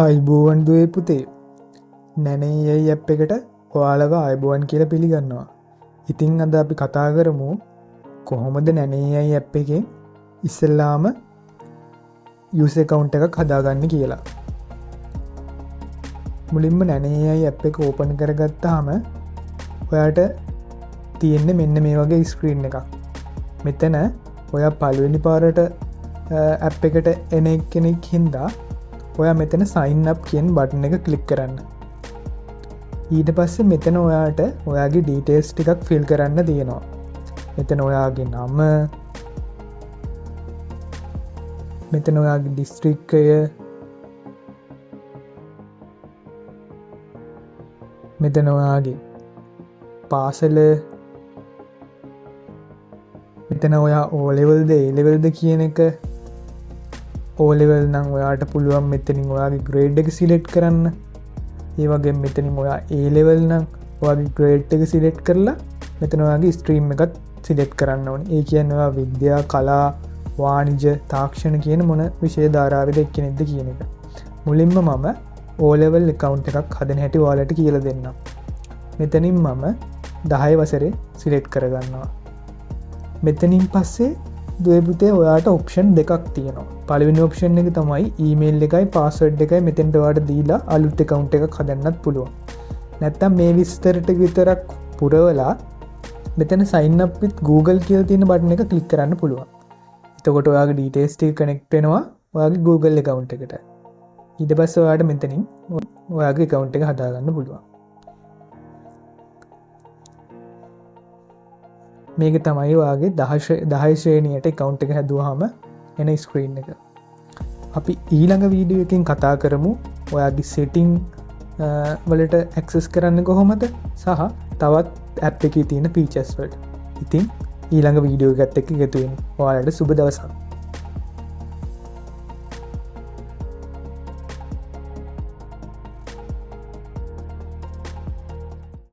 ආයිබෝවන් දුවේ පුතේ නැනේයයි ඇප් එකට ඔයාලව අයිබෝවන් කියල පිළිගන්නවා. ඉතිං අද අපි කතා කරමු කොහොමද නැනේයයි ඇප් එකෙන් ඉස්සල්ලාම යුස කවුන්ට එකක් හදාගන්න කියලා. මුලින්ම නැනේයයි ඇප් එක ඕපන් කරගත්තාම ඔයාට තියෙන්නේ මෙන්න මේ වගේ ස්ක්‍රීන් එකක්. මෙතන ඔය පලවෙනි පාරට ඇප් එකට එන කෙනෙක් හින්දා ඔයා මෙතන සයින් අප් කියන බටන එක කලික් කරන්න. ඊට පස්සේ මෙතන ඔයාට ඔයාගේ ඩීටේල්ස් ටිකක් ෆිල් කරන්න තියෙනවා. මෙතන ඔයාගේ නම, මෙතන ඔයාගේ ඩිස්ට්‍රික්කය, මෙතන ඔයාගේ පාසල, මෙතන ඔයා ඕලෙවල්ද ඒලෙවල්ද කියන එක, ඕලෙවල් නම් ඔයාට පුළුවන් මෙතනින් ඔයාගේ ග්‍රේඩ් එක සිලෙට් කරන්න. ඒවගේ මෙතනින් ඔයා ඒලෙවල් නම් ඔයාගේ ග්‍රේඩ් එක සිලෙට් කරලා මෙතන ඔයාගේ ස්ට්‍රීම් එකත් සිලෙට් කරන්න ඕන. ඒ කියන්න ඔයා විද්‍යා, කලා, වාණිජ, තාක්ෂණ කියන මොන විෂය ධාරාවද එක්කෙනෙක්ද කියන එක. මුලින්ම මම ඕලෙවල් එකවුන්ට් එකක් හදන හැටි ඔයාලට කියලා දෙන්නම්. මෙතනින් මම 10 වසරේ සිලෙට් කරගන්නවා. මෙතනින් පස්සේ දුවපුතේ ඔයාට ඔප්ෂන් දෙකක් තියෙනවා. පළවෙනි ඔප්ෂන් එක තමයි ඊමේල් එකයි පාස්වර්ඩ් එකයි මෙතෙන්ට ඔයාට දීලා අලුත් account එකක් හදන්නත් පුළුවන්. නැත්තම් මේ විස්තර ටික විතරක් පුරවලා මෙතන sign up with Google කියලා තියෙන බටන් එක ක්ලික් කරන්න පුළුවන්. එතකොට ඔයාගේ details ටික connect වෙනවා ඔයාගේ Google account එකට. ඊට පස්සේ ඔයාට මෙතනින් ඔයාගේ account එක හදාගන්න පුළුවන්. මේක තමයි ඔයාගේ 10 ශ්‍රේණියට account එක හැදුවාම එන ස්ක්‍රීන් එක. අපි ඊළඟ වීඩියෝ එකකින් කතා කරමු ඔයාගේ setting වලට access කරන්න කොහොමද සහ තවත් app එකේ තියෙන features වලට. ඉතින් ඊළඟ වීඩියෝ එකත් එක්ක එකතු වෙමු. ඔයාලට සුබ දවසක්.